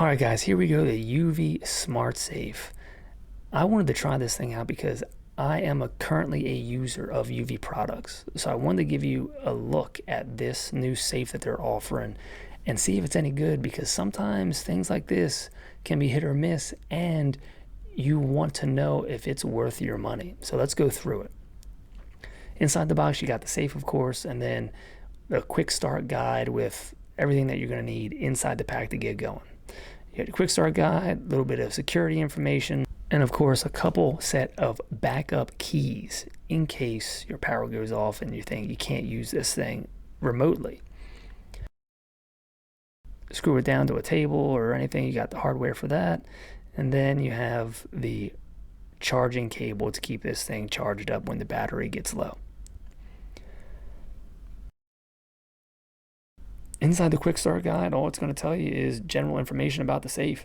Alright guys, here we go, the Eufy Smart Safe. I wanted to try this thing out because I am currently a user of Eufy products. So I wanted to give you a look at this new safe that they're offering and see if it's any good, because sometimes things like this can be hit or miss and you want to know if it's worth your money. So let's go through it. Inside the box you got the safe, of course, and then the quick start guide with everything that you're going to need inside the pack to get going. You got a quick start guide, a little bit of security information, and of course a couple set of backup keys in case your power goes off and you think you can't use this thing remotely. Screw it down to a table or anything, you got the hardware for that, and then you have the charging cable to keep this thing charged up when the battery gets low. Inside the quick start guide, all it's going to tell you is general information about the safe,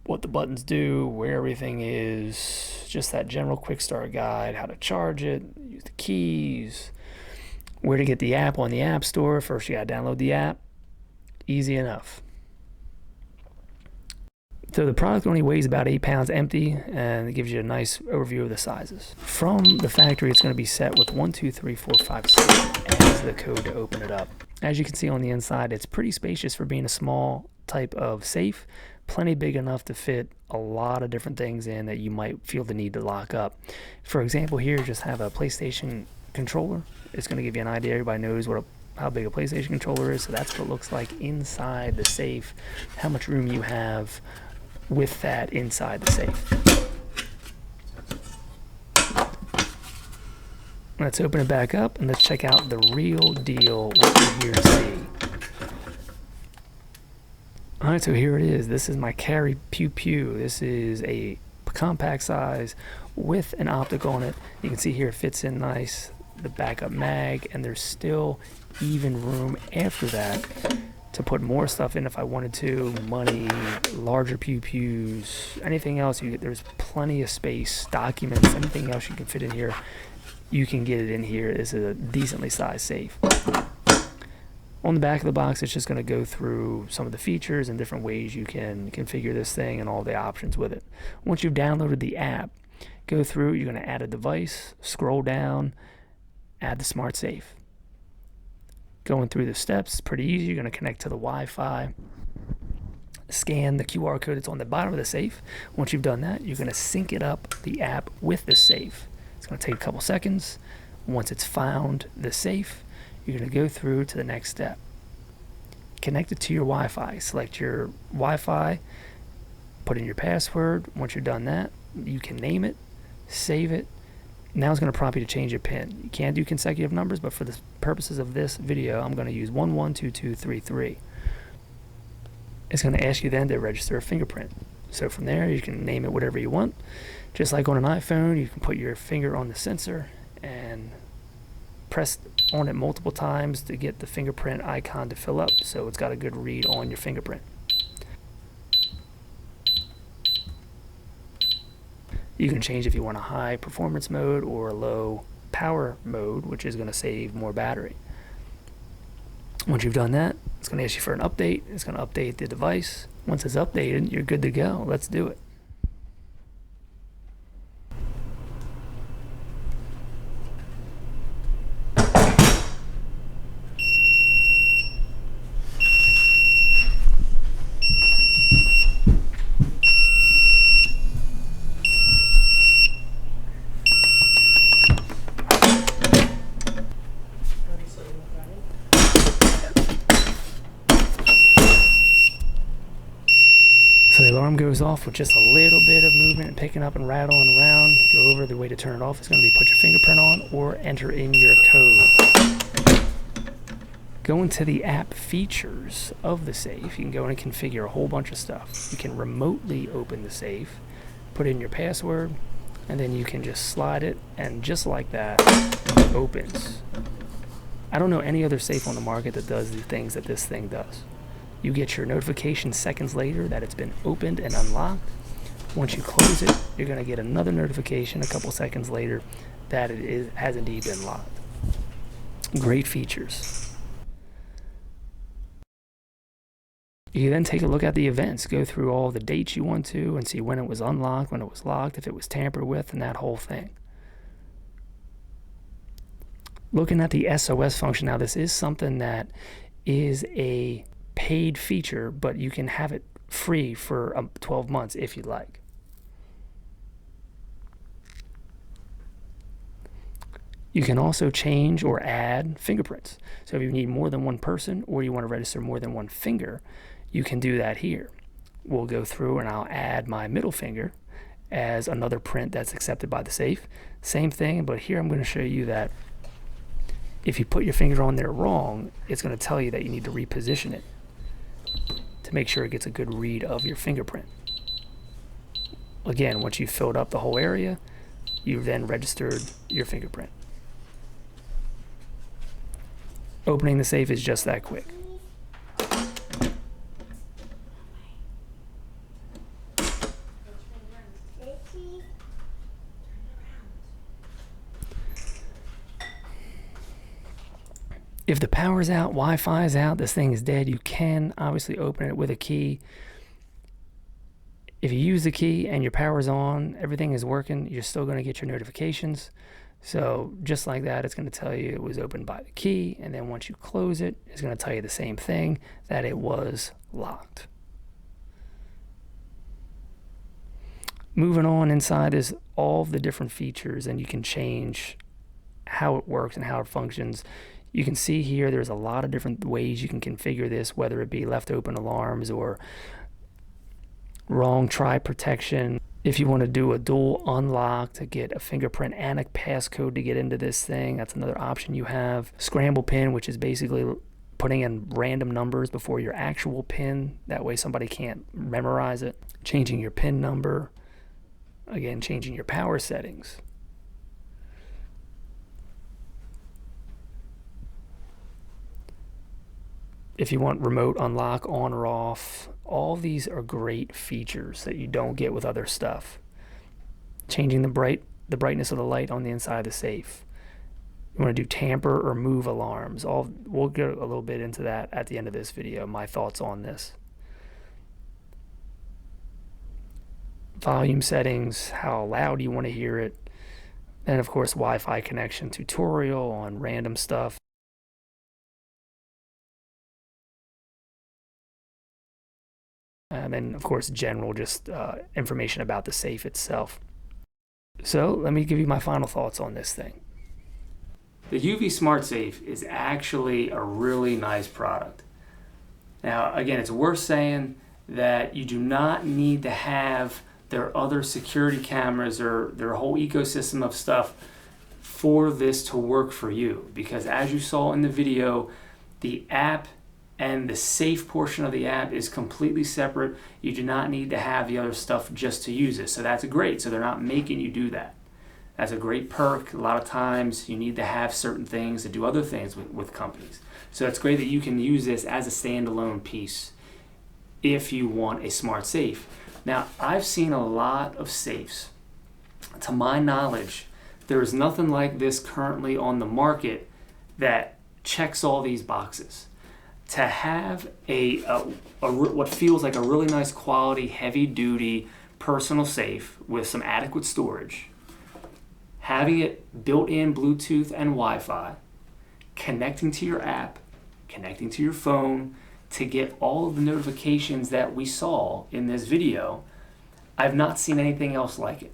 what the buttons do, where everything is, just that general quick start guide, how to charge it, use the keys, where to get the app on the app store. First you got to download the app. Easy enough. So the product only weighs about 8 pounds empty, and it gives you a nice overview of the sizes. From the factory, it's going to be set with 1, 2, 3, 4, 5, 6 as the code to open it up. As you can see on the inside, it's pretty spacious for being a small type of safe. Plenty big enough to fit a lot of different things in that you might feel the need to lock up. For example, here just have a PlayStation controller. It's going to give you an idea. Everybody knows how big a PlayStation controller is, so that's what it looks like inside the safe, how much room you have with that inside the safe. Let's open it back up and let's check out the real deal, what you're here to see. Alright, so here it is. This is my Carry Pew Pew. This is a compact size with an optic on it. You can see here it fits in nice, the backup mag, and there's still even room after that to put more stuff in if I wanted to. Money, larger pew pews, anything else. There's plenty of space, documents, anything else you can fit in here. You can get it in here. This is a decently sized safe. On the back of the box, it's just going to go through some of the features and different ways you can configure this thing and all the options with it. Once you've downloaded the app, go through, you're going to add a device, scroll down, add the smart safe. Going through the steps, pretty easy. You're going to connect to the Wi-Fi, scan the QR code that's on the bottom of the safe. Once you've done that, you're going to sync it up, the app, with the safe. It's going to take a couple seconds. Once it's found the safe, you're going to go through to the next step. Connect it to your Wi-Fi. Select your Wi-Fi, put in your password. Once you're done that, you can name it, save it. Now it's going to prompt you to change your PIN. You can't do consecutive numbers, but for the purposes of this video, I'm going to use 112233. It's going to ask you then to register a fingerprint. So from there, you can name it whatever you want. Just like on an iPhone, you can put your finger on the sensor and press on it multiple times to get the fingerprint icon to fill up, so it's got a good read on your fingerprint. You can change if you want a high performance mode or a low power mode, which is going to save more battery. Once you've done that, it's going to ask you for an update. It's going to update the device. Once it's updated, you're good to go. Let's do it. So the alarm goes off with just a little bit of movement and picking up and rattling around. Go over. The way to turn it off is going to be put your fingerprint on or enter in your code. Go into the app features of the safe. You can go in and configure a whole bunch of stuff. You can remotely open the safe, put in your password, and then you can just slide it, and just like that, it opens. I don't know any other safe on the market that does the things that this thing does. You get your notification seconds later that it's been opened and unlocked. Once you close it, you're going to get another notification a couple seconds later that it has indeed been locked. Great features. You then take a look at the events, go through all the dates you want to, and see when it was unlocked, when it was locked, if it was tampered with, and that whole thing. Looking at the SOS function, now this is something that is a paid feature, but you can have it free for 12 months if you'd like. You can also change or add fingerprints. So if you need more than one person or you want to register more than one finger, you can do that here. We'll go through and I'll add my middle finger as another print that's accepted by the safe. Same thing, but here I'm going to show you that if you put your finger on there wrong, it's going to tell you that you need to reposition it to make sure it gets a good read of your fingerprint. Again, once you've filled up the whole area, you've then registered your fingerprint. Opening the safe is just that quick. If the power's out, Wi-Fi is out, this thing is dead, you can obviously open it with a key. If you use the key and your power's on, everything is working, you're still going to get your notifications. So just like that, it's going to tell you it was opened by the key, and then once you close it, it's going to tell you the same thing, that it was locked. Moving on, inside is all the different features, and you can change how it works and how it functions. You can see here there's a lot of different ways you can configure this, whether it be left open alarms or wrong try protection. If you want to do a dual unlock to get a fingerprint and a passcode to get into this thing, that's another option you have. Scramble pin, which is basically putting in random numbers before your actual pin. That way somebody can't memorize it. Changing your pin number. Again, changing your power settings. If you want remote unlock on or off, all these are great features that you don't get with other stuff. Changing the brightness of the light on the inside of the safe. You want to do tamper or move alarms. We'll go a little bit into that at the end of this video, my thoughts on this. Volume settings, how loud you want to hear it. And of course, Wi-Fi connection tutorial on random stuff. And then, of course, general just information about the safe itself. So let me give you my final thoughts on this thing. The Eufy Smart Safe is actually a really nice product. Now, again, it's worth saying that you do not need to have their other security cameras or their whole ecosystem of stuff for this to work for you. Because as you saw in the video, the app and the safe portion of the app is completely separate. You do not need to have the other stuff just to use it. So that's great. So they're not making you do that. That's a great perk. A lot of times you need to have certain things to do other things with companies. So it's great that you can use this as a standalone piece if you want a smart safe. Now, I've seen a lot of safes. To my knowledge, there is nothing like this currently on the market that checks all these boxes. To have what feels like a really nice quality, heavy-duty personal safe with some adequate storage, having it built-in Bluetooth and Wi-Fi, connecting to your app, connecting to your phone to get all of the notifications that we saw in this video, I've not seen anything else like it.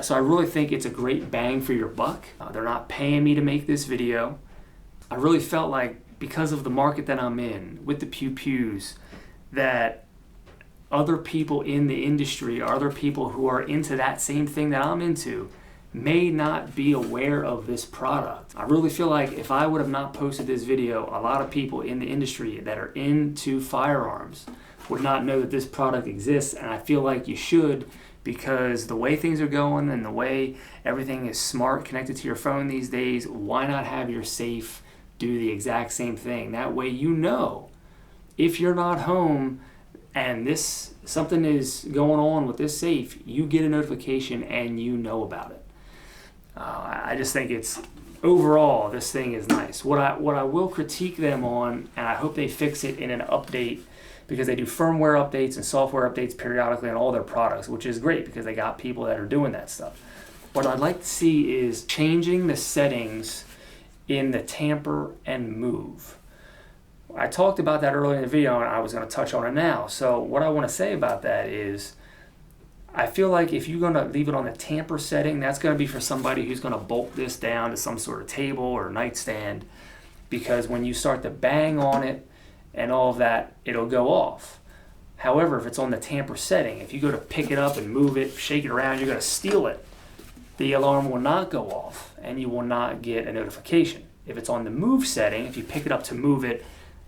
So I really think it's a great bang for your buck. They're not paying me to make this video. I really felt like, because of the market that I'm in, with the Pew Pews, that other people in the industry, or other people who are into that same thing that I'm into, may not be aware of this product. I really feel like if I would have not posted this video, a lot of people in the industry that are into firearms would not know that this product exists, and I feel like you should, because the way things are going and the way everything is smart, connected to your phone these days, why not have your safe do the exact same thing? That way you know if you're not home and something is going on with this safe, you get a notification and you know about it. I just think overall this thing is nice. What I will critique them on, and I hope they fix it in an update because they do firmware updates and software updates periodically on all their products, which is great because they got people that are doing that stuff. What I'd like to see is changing the settings in the tamper and move. I talked about that earlier in the video, and I was going to touch on it now. So what I want to say about that is, I feel like if you're going to leave it on the tamper setting, that's going to be for somebody who's going to bolt this down to some sort of table or nightstand, because when you start to bang on it and all of that, it'll go off. However, if it's on the tamper setting, if you go to pick it up and move it, shake it around, you're going to steal it, the alarm will not go off and you will not get a notification. If it's on the move setting, if you pick it up to move it,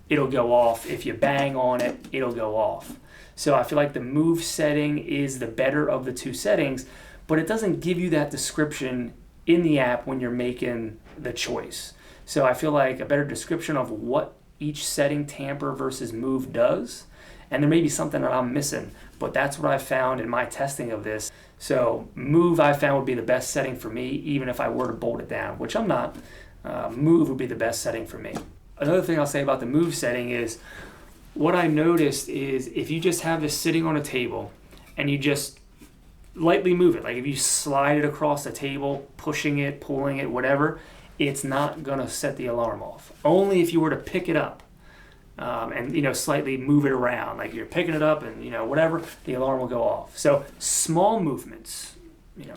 it'll go off. If you bang on it, it'll go off. So I feel like the move setting is the better of the two settings, but it doesn't give you that description in the app when you're making the choice. So I feel like a better description of what each setting, tamper versus move, does. And there may be something that I'm missing, but that's what I found in my testing of this. So move I found would be the best setting for me, even if I were to bolt it down, which I'm not. Move would be the best setting for me. Another thing I'll say about the move setting is, what I noticed is if you just have this sitting on a table and you just lightly move it, like if you slide it across the table, pushing it, pulling it, whatever, it's not going to set the alarm off. Only if you were to pick it up and slightly move it around, like you're picking it up and whatever, the alarm will go off. So small movements,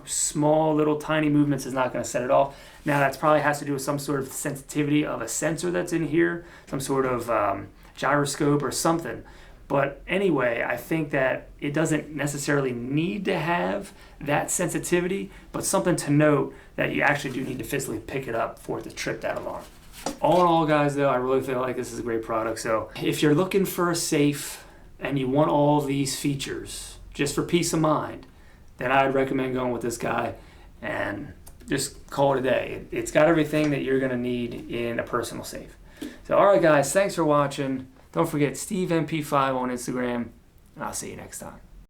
small little tiny movements is not going to set it off. Now that probably has to do with some sort of sensitivity of a sensor that's in here, some sort of gyroscope or something. But anyway, I think that it doesn't necessarily need to have that sensitivity, but something to note that you actually do need to physically pick it up for it to trip that alarm. All in all, guys, though, I really feel like this is a great product. So if you're looking for a safe and you want all these features just for peace of mind, then I'd recommend going with this guy and just call it a day. It's got everything that you're going to need in a personal safe. So, all right, guys, thanks for watching. Don't forget SteveMP5 on Instagram, and I'll see you next time.